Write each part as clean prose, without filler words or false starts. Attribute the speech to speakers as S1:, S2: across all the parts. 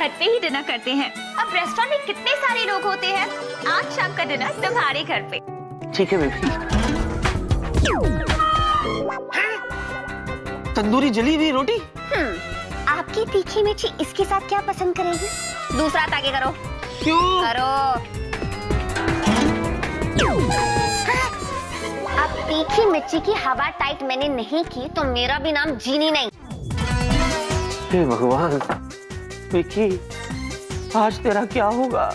S1: घर पे ही डिनर करते हैं। अब रेस्टोरेंट में कितने सारे लोग होते हैं। आज शाम का डिनर तुम्हारे घर पे।
S2: ठीक है बेबी। तंदूरी जली हुई रोटी।
S1: आपकी तीखी मिर्ची इसके साथ क्या पसंद करेगी? दूसरा ताके करो।
S2: क्यों?
S1: करो। अब तीखी मिर्ची की हवा टाइट मैंने नहीं की तो मेरा भी नाम जीनी नहीं।
S2: हे भगवान, विकी, आज तेरा क्या होगा?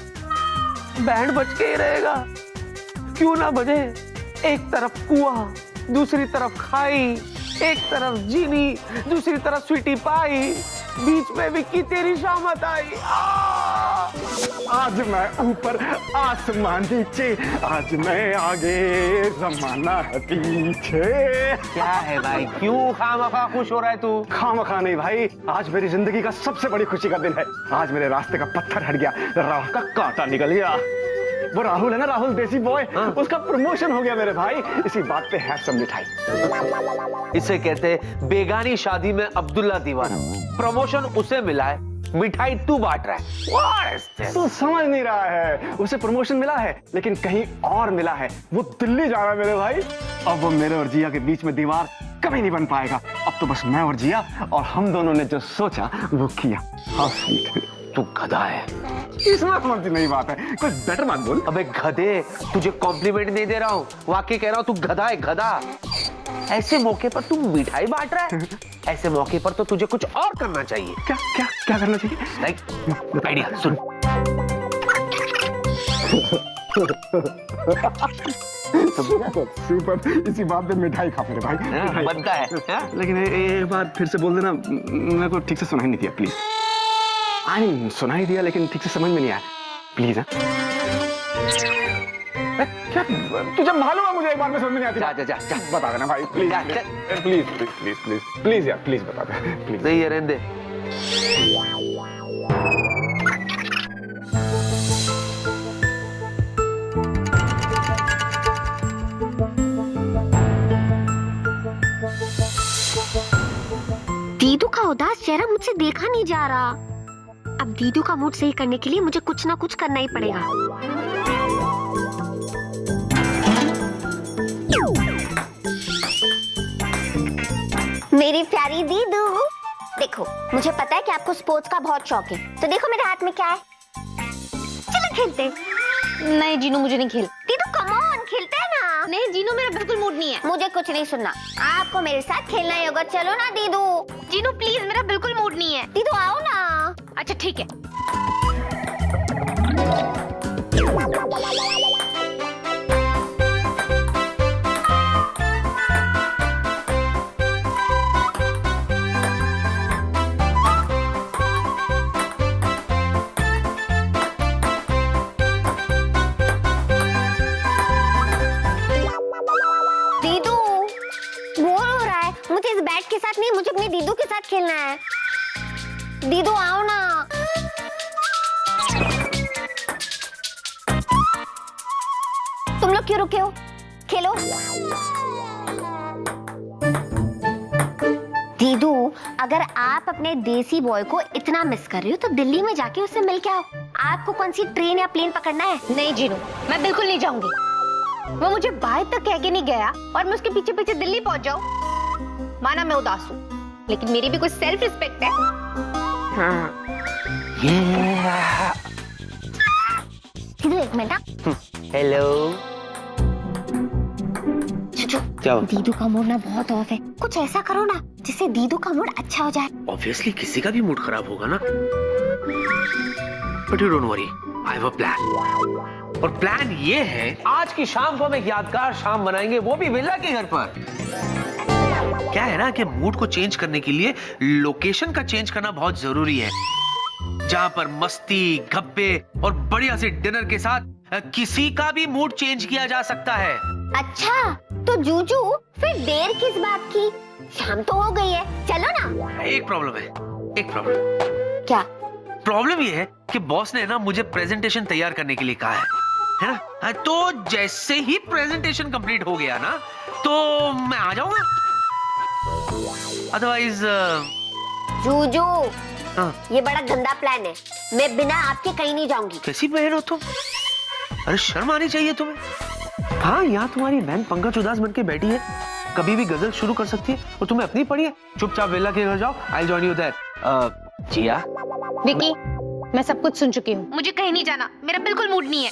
S2: बैंड बज के ही रहेगा। क्यों ना बजे? एक तरफ कुआं, दूसरी तरफ खाई, एक तरफ जीनी, दूसरी तरफ स्वीटी पाई, बीच में विक्की तेरी शामत आई।
S3: आज मैं ऊपर आसमान नीचे, आज मैं आगे जमाना है पीछे।
S2: क्या है भाई, क्यों खामखा खुश हो रहा है तू?
S3: खामखा नहीं भाई, आज मेरी जिंदगी का सबसे बड़ी खुशी का दिन है। आज मेरे रास्ते का पत्थर हट गया, राह का कांटा निकल गया। वो राहुल है ना, राहुल देसी बॉय, उसका प्रमोशन हो गया मेरे भाई। इसी बात पे है सब मिठाई।
S2: इसे कहते हैं बेगानी शादी में अब्दुल्ला दीवाना। प्रमोशन उसे मिला है, मिठाई तू बांट रहा है। What is this?
S3: तू समझ नहीं रहा है, उसे प्रमोशन मिला है लेकिन कहीं और मिला है। वो दिल्ली जा रहा है मेरे भाई। अब वो मेरे और जिया के बीच में दीवार कभी नहीं बन पाएगा। अब तो बस मैं और जिया और हम दोनों ने जो सोचा वो किया। हाँ स्वीट,
S2: तू गधा है।
S3: इसमें समझती नहीं बात है, कोई बेटर बात बोल।
S2: अबे गधे, तुझे कॉम्प्लीमेंट नहीं दे रहा हूँ, वाकई कह रहा हूँ, तू गधा है, गधा। ऐसे मौके पर तू मिठाई बांट रहा है। ऐसे मौके पर तो तुझे कुछ और करना चाहिए।
S3: क्या क्या क्या करना चाहिए?
S2: लाइक आइडिया सुन।
S3: सुपर, इसी बात पे मिठाई खा मेरे भाई।
S2: बनता है।
S3: लेकिन एक बार फिर से बोल देना, मेरे को ठीक से सुनाई नहीं दिया प्लीज। आई सुनाई दिया लेकिन ठीक से समझ में नहीं आया, प्लीज। क्या तुझे मालूम है मुझे एक बार में समझ में नहीं आती?
S2: जा जा जा जा
S3: बता देना भाई please please please please please please यार, प्लीज बता दे प्लीज।
S2: नहीं है, रहने दे।
S1: दीदू का उदास चेहरा मुझसे देखा नहीं जा रहा। अब दीदू का मूड सही करने के लिए मुझे कुछ ना कुछ करना ही पड़ेगा। मेरी प्यारी दीदू, देखो मुझे पता है कि आपको स्पोर्ट्स का बहुत शौक है, तो देखो मेरे हाथ में क्या है। चलो खेलते हैं। नहीं जीनू, मुझे नहीं खेल। दीदू कम ऑन, खेलते हैं ना। नहीं जीनू, मेरा बिल्कुल मूड नहीं है। मुझे कुछ नहीं सुनना, आपको मेरे साथ खेलना ही होगा। चलो ना दीदू। जीनू प्लीज, मेरा बिल्कुल मूड नहीं है। दीदू आओ ना। अच्छा ठीक है। दीदू बोर हो रहा है, मुझे इस बैट के साथ नहीं, मुझे अपनी दीदू के साथ खेलना है। दीदू आओ ना। तुम लोग क्यों रुके हो? खेलो। दीदू, अगर आप अपने देसी बॉय को इतना मिस कर रही हो तो दिल्ली में जाके उससे मिल के आओ। आपको कौन सी ट्रेन या प्लेन पकड़ना है? नहीं जीनू, मैं बिल्कुल नहीं जाऊंगी। वो मुझे बाहर तक कह के नहीं गया और मैं उसके पीछे पीछे दिल्ली पहुंच जाऊं। माना मैं उदास हूँ, लेकिन मेरी भी कुछ सेल्फ रिस्पेक्ट है। हाँ। एक मिनट।
S2: हेलो। क्या?
S1: दीदू का मूड ना बहुत ऑफ है, कुछ ऐसा करो ना जिससे दीदू का मूड अच्छा हो जाए।
S2: ऑब्वियसली किसी का भी मूड खराब होगा ना, but you don't worry, I have a plan. और प्लान ये है, आज की शाम को हम एक यादगार शाम बनाएंगे, वो भी विला के घर पर। क्या है ना कि मूड को चेंज करने के लिए लोकेशन का चेंज करना बहुत जरूरी है, जहां पर मस्ती, गप्पे और बढ़िया से डिनर के साथ किसी का भी मूड चेंज किया जा सकता है।
S1: अच्छा, तो जूजू फिर देर किस बात की? शाम तो हो गई है, चलो ना।
S2: एक प्रॉब्लम है, एक प्रॉब्लम।
S1: क्या
S2: प्रॉब्लम ये है कि बॉस ने ना मुझे प्रेजेंटेशन तैयार करने के लिए कहा है ना? तो जैसे ही प्रेजेंटेशन कंप्लीट हो गया ना, तो मैं आ जाऊंगा। अदरवाइज
S1: जूजू,
S2: हाँ,
S1: ये बड़ा गंदा प्लान है। मैं बिना आपके कहीं नहीं जाऊंगी।
S2: कैसी बहन हो तुम? अरे शर्म आनी चाहिए तुम्हें। हाँ, यहाँ तुम्हारी बहन पंकज उदास बन के बैठी है, कभी भी गजल शुरू कर सकती है और तुम्हें अपनी पड़ी है। चुपचाप वेला के घर जाओ, आई जॉइन यू देयर। जिया,
S4: विकी, मैं सब कुछ सुन चुकी हूँ, मुझे कहीं नहीं जाना, मेरा बिल्कुल मूड नहीं है।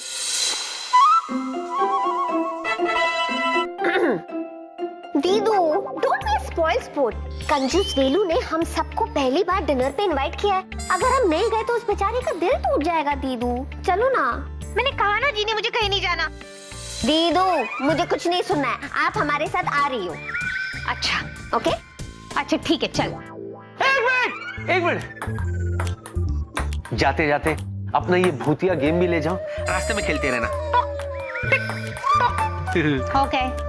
S1: दीदू, डोंट बी स्पॉइल स्पोर्ट। कंजूस वेलू ने हम सबको पहली बार डिनर पे इनवाइट किया है। अगर हम नहीं गए तो उस बेचारे का दिल टूट जाएगा। दीदू चलो ना।
S4: मैंने कहा ना जीने, मुझे कहीं नहीं जाना।
S1: दीदू, मुझे कुछ नहीं सुनना है, आप हमारे साथ आ रही हो।
S4: अच्छा
S1: ओके?
S4: अच्छा ठीक है, चल।
S2: एक मिनट। जाते जाते अपना ये भूतिया गेम भी ले जाओ, रास्ते में खेलते रहना।
S4: ओके।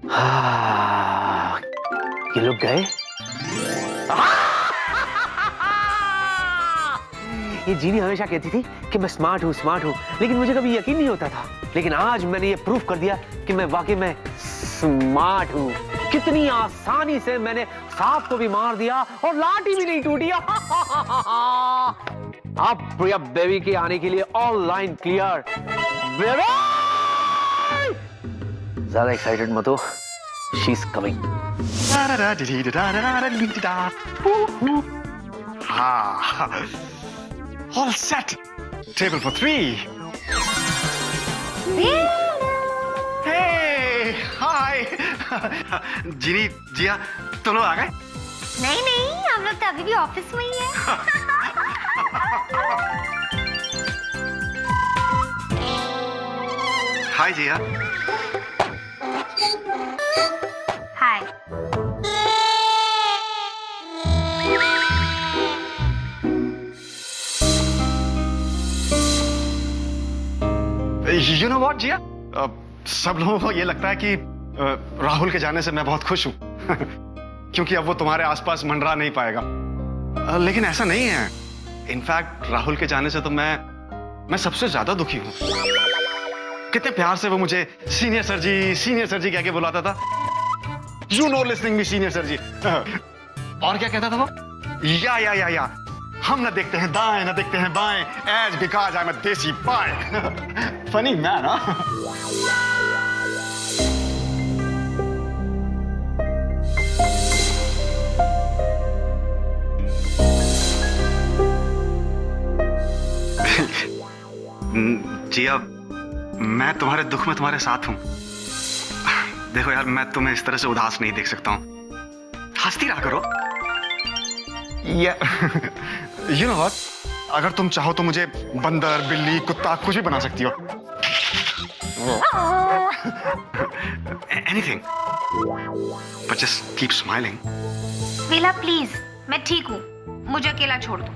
S2: हाँ, ये लोग गए। ये जीनी हमेशा कहती थी कि मैं स्मार्ट हूँ, लेकिन मुझे कभी यकीन नहीं होता था। लेकिन आज मैंने ये प्रूफ कर दिया कि मैं वाकई में स्मार्ट हूँ। कितनी आसानी से मैंने सांप को भी मार दिया और लाठी भी नहीं टूटी। अब प्रिया बेबी के आने के लिए ऑनलाइन क्लियर। बेबी, ज्यादा एक्साइटेड मत हो, शी इज कमिंग।
S3: हाँ, all set. Table for 3. Hey, hi. जीनी, जिया, तुम लोग आ गए?
S1: नहीं नहीं, हम लोग तो अभी भी ऑफिस में ही हैं।
S3: हाय जिया।
S1: हाय।
S3: You know what, जिया? सब लोगों को ये लगता है कि राहुल के जाने से मैं बहुत खुश हूँ क्योंकि अब वो तुम्हारे आसपास मंडरा नहीं पाएगा। लेकिन ऐसा नहीं है। इनफैक्ट राहुल के जाने से तो मैं सबसे ज्यादा दुखी हूँ। कितने प्यार से वो मुझे सीनियर सर जी कह के बुलाता था। You know listening me, senior sir ji. और क्या कहता था वो? या हम ना देखते हैं दाएं ना देखते हैं बाएं, as because I am a desi boy. Funny man, हाँ? जिया, मैं तुम्हारे दुख में तुम्हारे साथ हूं। देखो यार, मैं तुम्हें इस तरह से उदास नहीं देख सकता हूं। हंसती रहा करो। यू नो व्हाट, अगर तुम चाहो तो मुझे बंदर, बिल्ली, कुत्ता कुछ भी बना सकती हो। Anything, but just keep smiling.
S4: वेला प्लीज, मैं ठीक हूँ, मुझे अकेला छोड़ दो।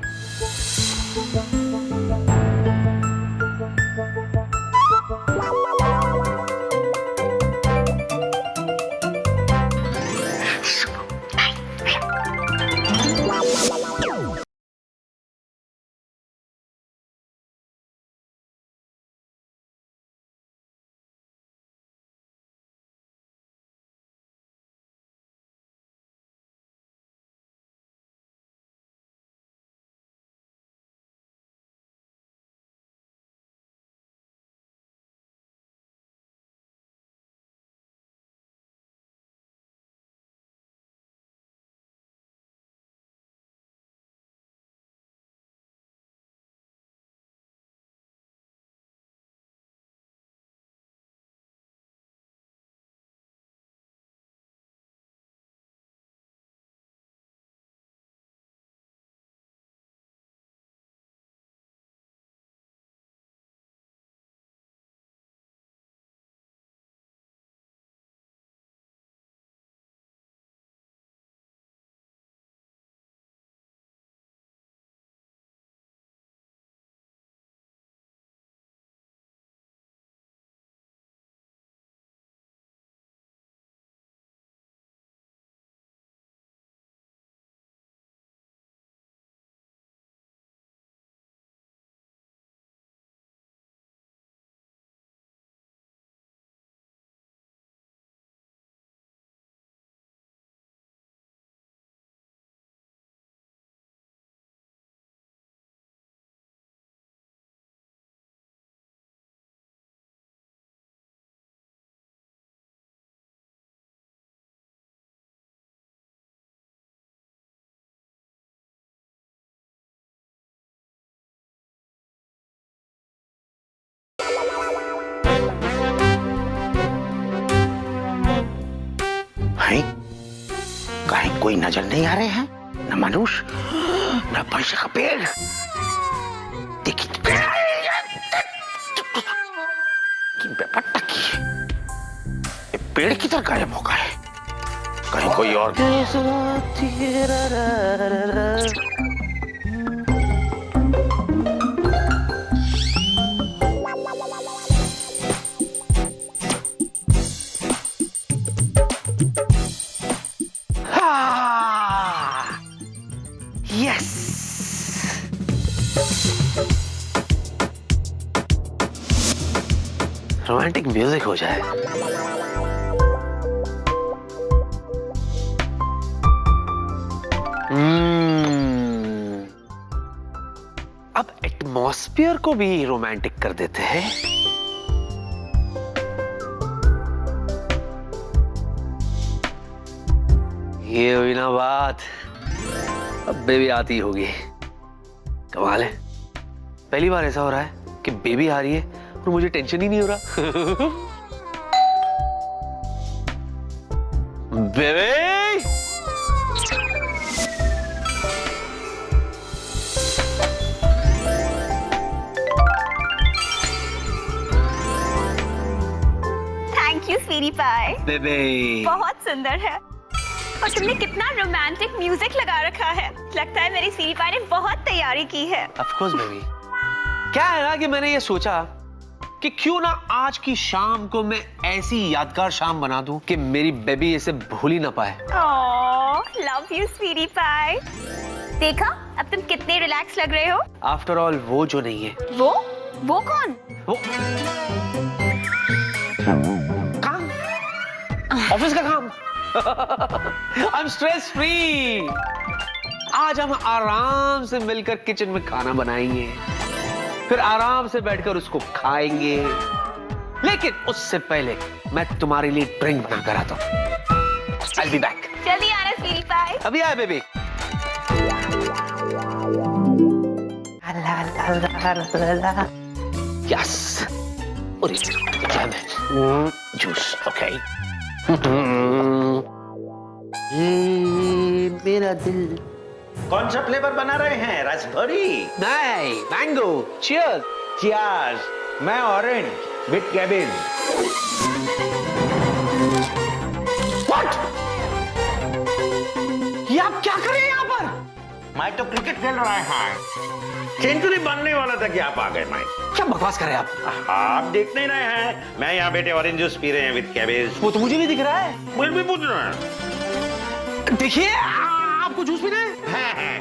S5: कोई नजर नहीं आ रहे हैं, न मनुष्य न फर्श का पेड़। देखिए पेड़ किधर गायब हो गए? कहीं कोई और
S2: यस, रोमांटिक म्यूजिक हो जाए। अब एटमॉस्फेयर को भी रोमांटिक कर देते हैं। ये हुई ना बात, अब बेबी आती होगी। कमाल है, पहली बार ऐसा हो रहा है कि बेबी आ रही है और मुझे टेंशन ही नहीं हो रहा। Baby
S1: thank you sweetie pie,
S2: baby
S1: बहुत सुंदर है। और तुमने कितना रोमांटिक म्यूजिक लगा रखा है। लगता है मेरी स्वीटी पाई ने बहुत तैयारी की है।
S2: Of course baby. क्या है ना कि मैंने ये सोचा कि क्यों ना आज की शाम को मैं ऐसी यादगार शाम बना दूं कि मेरी बेबी इसे भूल ही ना पाए।
S1: लव यू स्वीटी पाई। देखा, अब तुम कितने रिलैक्स लग रहे हो।
S2: आफ्टर ऑल वो जो नहीं है।
S1: वो कौन?
S2: वो काम, ऑफिस का काम। I'm stress free। आज हम आराम से मिलकर किचन में खाना बनाएंगे, फिर आराम से बैठकर उसको खाएंगे। लेकिन उससे पहले मैं तुम्हारे लिए ड्रिंक बना कर आता हूँ। I'll be back।
S1: जल्दी आना स्वीटी पाई।
S2: अभी आए बेबी। यस, और जूस। ओके। मेरा दिल।
S5: कौन सा फ्लेवर बना रहे हैं? रास्पबेरी?
S2: नहीं, मैंगो। चीयर्स।
S5: चियर्स। मैं ऑरेंज विथ कैबेज।
S2: व्हाट? ये आप क्या कर रहे हैं यहाँ पर?
S5: मैं तो क्रिकेट खेल रहा है। सेंचुरी बनने वाला था कि आप आ गए। मैं
S2: क्या बकवास कर रहे हैं
S5: आप देख नहीं रहे हैं? मैं यहाँ बैठे ऑरेंज जूस पी रहे हैं विथ कैबेज।
S2: वो तो मुझे भी दिख रहा है।
S5: मुझे भी पूछ रहे हैं।
S2: देखिए, आपको जूस पीना है?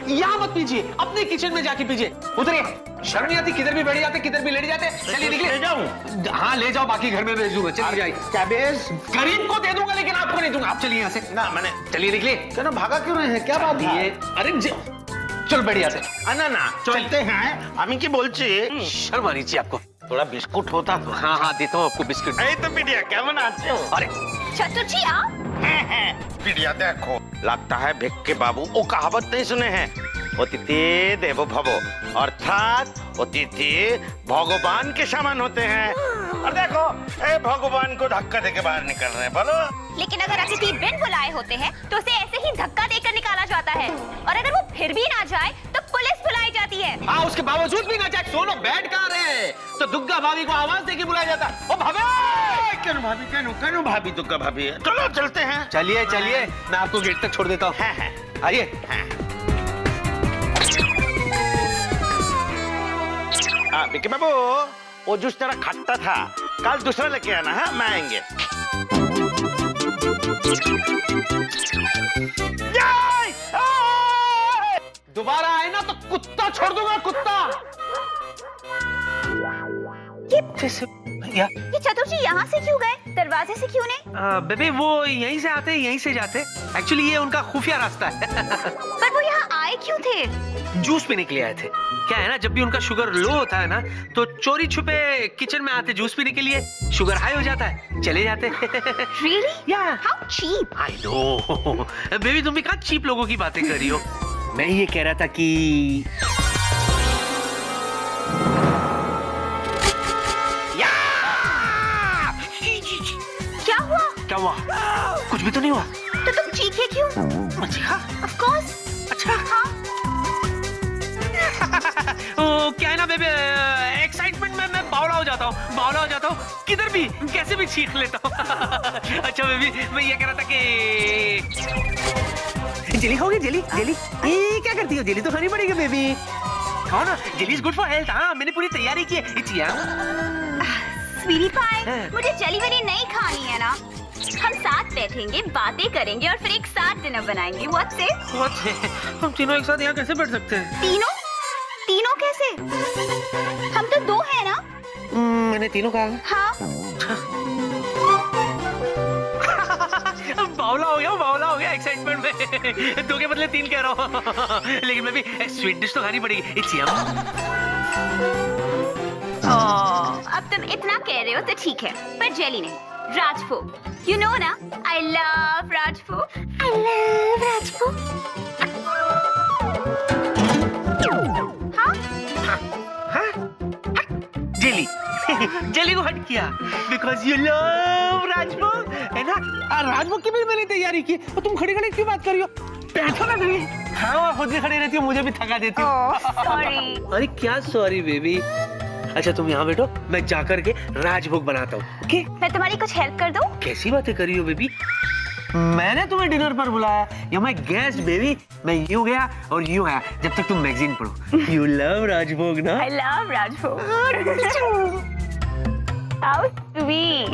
S2: यहाँ मत पीजिए, अपने किचन में जाके पीजिए। उतरिए, शर्म नहीं आती? किधर भी बैठ जाते, किधर भी लेट जाते। चलिए निकलिए।
S5: ले जाऊं?
S2: हाँ ले जाओ, बाकी घर में भेज दूंगा। चलिए जाइए।
S5: कैबेज
S2: गरीब को दे दूंगा लेकिन आपको नहीं दूंगा। आप चलिए यहाँ से।
S5: ना मैंने।
S2: चलिए निकलिए।
S5: क्या भागा क्यों रहे हैं? क्या बात है?
S2: अरे चल बढ़िया से।
S5: ना ना चलते हैं। আমি কি বলছি?
S2: शर्म आनी चाहिए आपको।
S5: थोड़ा बिस्कुट होता तो।
S2: हाँ हाँ देता हूँ आपको बिस्किट।
S5: এই তো পিডিয়া কেমন আছো?
S2: अरे
S1: चतुर्थी आप?
S5: पिडिया देखो, लगता है भिक्के बाबू वो कहावत नहीं सुने हैं, अतिथि देवो भव, अर्थात अतिथि भगवान के समान होते हैं। और देखो ए भगवान को धक्का देके बाहर निकल रहे हैं। बोलो।
S1: लेकिन अगर अतिथि बिन बुलाए होते हैं तो उसे ऐसे ही धक्का देकर निकाला जाता है, और अगर वो फिर भी ना जाए तो पुलिस बुलाई जाती है।
S2: हाँ, उसके बावजूद भी ना जाए। सोनो बैठ कहाँ रहे हैं? तो दुग्गा भाभी को आवाज देके बुलाया जाता। ओ भाभी!
S5: क्यों भाभी? क्यों भाभी? दुग्गा भाभी है। चलो चलते हैं।
S2: चलिए चलिए, मैं आपको गेट तक छोड़ देता हूँ। आइए।
S5: विक्की बाबू, वो जूस तेरा खट्टा था, कल दूसरा लेके आना। हाँ, मैं आएंगे।
S2: दोबारा आए ना तो कुत्ता छोड़ दूंगा, कुत्ता।
S1: ये चतुर्थी यहाँ से क्यों गए? दरवाजे से क्यों नहीं?
S2: बेबी वो यहीं से आते, यहीं से जाते। एक्चुअली ये उनका खुफिया रास्ता है।
S1: पर वो यहाँ आए क्यों थे?
S2: जूस पीने के लिए आए थे। क्या है ना, जब भी उनका शुगर लो होता है ना तो चोरी छुपे किचन में आते जूस पीने के लिए। शुगर हाई हो जाता है, चले जाते।
S1: Really?
S2: Yeah.
S1: How cheap?
S2: I know. Baby तुम भी कहाँ चीप लोगों की बातें कर रही हो। मैं ये कह रहा था कि
S1: क्या हुआ?
S2: क्या हुआ? कुछ भी तो नहीं हुआ।
S1: तो तुम चीखे क्यों?
S2: अच्छा
S1: ऑफ कोर्स।
S2: अच्छा
S1: हाँ।
S2: ओ, क्या है ना बेबी, एक्साइटमेंट में मैं बावला हो जाता हूँ, किधर भी कैसे भी चीख लेता हूँ। अच्छा बेबी, मैं ये कह रहा था कि जेली खाओगे? जेली ये क्या करती हो? जेली तो खानी पड़ेगी बेबी, खाओ ना, jelly is good for health. हाँ, मैंने पूरी तैयारी की है। इचिया
S1: स्वीटी पाई, मुझे जली वली नहीं खानी है ना। हम साथ बैठेंगे, बातें करेंगे और फिर एक साथ डिनर बनाएंगे। What's it?
S2: हम तीनों एक साथ यहाँ कैसे बैठ सकते हैं?
S1: तीनों कैसे? हम तो दो हैं ना।
S2: मैंने तीनों कहा।
S1: हाँ।
S2: बावला हो गया एक्साइटमेंट में। दो के बदले तीन कह रहा हूँ। लेकिन मैं भी स्वीट डिश तो खानी पड़ेगी। इचिया
S1: अब तुम इतना कह रहे हो तो ठीक है, पर जेली नहीं, राजभोग। यू नो ना, आई लव राजभोग।
S2: जेली को हट किया बिकॉज यू लव राजभोग, है ना? राजभोग की भी मैंने तैयारी की। और तुम खड़े क्यों बात कर रही हो? बैठो ना बेबी। हाँ, खुद भी खड़ी रहती हो, मुझे भी थका देती हो।
S1: सॉरी।
S2: अरे क्या सॉरी बेबी। अच्छा तुम यहाँ बैठो, मैं जाकर के राजभोग बनाता हूँ। ओके?
S1: मैं तुम्हारी कुछ हेल्प कर दूं?
S2: कैसी बातें कर रही हो बेबी? मैंने तुम्हें डिनर पर बुलाया, या मैं गेस्ट बेबी। मैं यूं गया और यूं आया जब तक तुम मैगजीन पढ़ो। यू लव राजभोग ना?
S1: I love rajbhog. How sweet।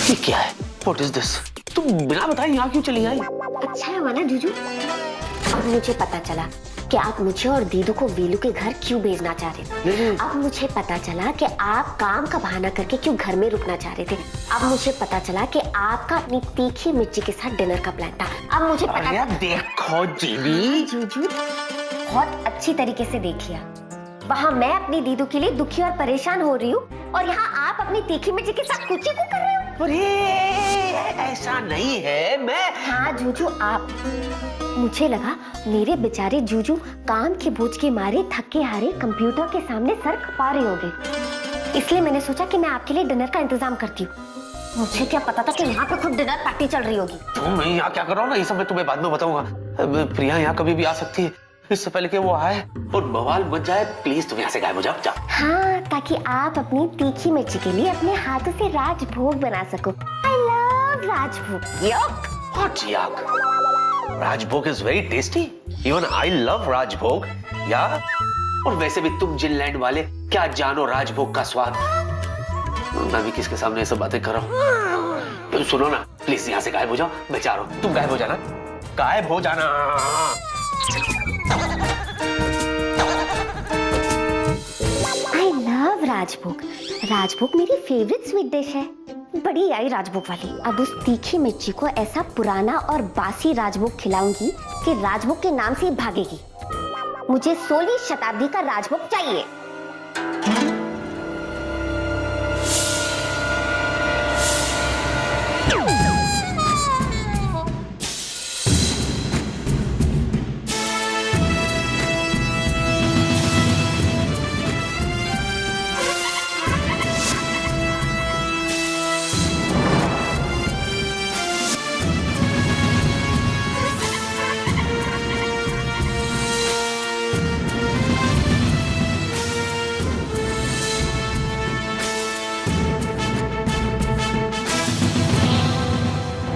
S2: ये क्या है? What is this? तुम बिना बताए यहाँ क्यों चली आई?
S1: अच्छा हुआ ना जीजू, अब मुझे पता चला कि आप मुझे और दीदू को वीलू के घर क्यों भेजना चाह रहे थे। अब मुझे पता चला कि आप काम का बहाना करके क्यों घर में रुकना चाह रहे थे। अब मुझे पता चला कि आपका अपनी तीखी मिर्ची के साथ डिनर का प्लान था। अब मुझे पता
S2: देखो जीवी,
S1: जीजू बहुत अच्छी तरीके से देख लिया। वहाँ मैं अपनी दीदू के लिए दुखी और परेशान हो रही हूँ, और यहाँ आप अपनी तीखी मिर्ची के साथ कुछ कर रहे हो।
S2: अरे ऐसा नहीं है। मैं
S1: हाँ जूजू, आप, मुझे लगा मेरे बेचारे जूजू काम के बोझ के मारे थके हारे कंप्यूटर के सामने सर खपा रहे होंगे, इसलिए मैंने सोचा कि मैं आपके लिए डिनर का इंतजाम करती हूँ। मुझे क्या पता था कि यहाँ पे खुद डिनर पार्टी चल रही होगी।
S2: तुम यहाँ क्या कर रहा हो ना, ये सब मैं तुम्हें बाद में बताऊंगा। प्रिया यहाँ कभी भी आ सकती है, इससे पहले कि वो आए और बवाल मच जाए। प्लीज तुम यहाँ से गायब हो जाओ।
S1: हाँ, ताकि आप अपनी तीखी मिर्ची के लिए अपने हाथों से राजभोग बना सको। I love rajbhog.
S2: Yuck! What yuck? Rajbhog is very tasty. Even I love राजभोग। या और वैसे भी तुम जिनलैंड वाले क्या जानो राजभोग का स्वाद। मैं भी किसके सामने ये सब बातें कर रहा हूँ। सुनो ना, प्लीज यहाँ से गायब हो जाओ। मैं चाह रहा हूँ तुम गायब हो जाना, गायब हो जाना।
S1: I love राजभोग। राजभोग मेरी फेवरेट स्वीट डिश है। बड़ी आई राजभोग वाली। अब उस तीखी मिर्ची को ऐसा पुराना और बासी राजभोग खिलाऊंगी कि राजभोग के नाम से ही भागेगी। मुझे 16वीं शताब्दी का राजभोग चाहिए।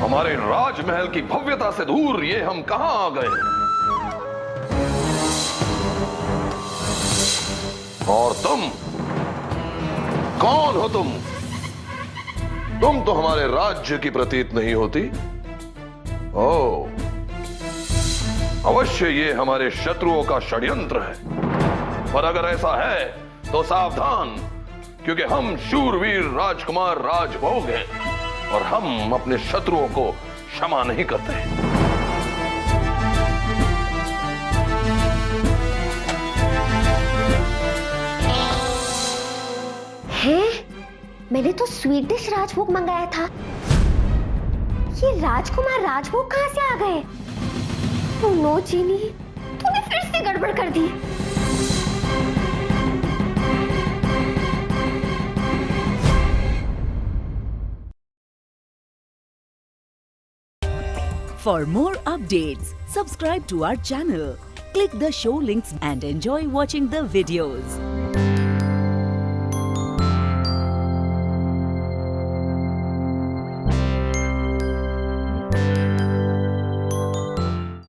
S6: हमारे राजमहल की भव्यता से दूर ये हम कहां आ गए? और तुम कौन हो? तुम तो हमारे राज्य की प्रतीत नहीं होती। ओह, अवश्य ये हमारे शत्रुओं का षड्यंत्र है। पर अगर ऐसा है तो सावधान, क्योंकि हम शूरवीर राजकुमार राजभोग हैं और हम अपने शत्रुओं को क्षमा नहीं करते।
S1: हैं? मैंने तो स्वीट डिश राजभोग मंगाया था। ये राजकुमार राजभोग कहां से आ गए? ओ नो चीनी, तूने फिर से गड़बड़ कर दी।
S7: For more updates, subscribe to our channel, click the show links and enjoy watching the videos.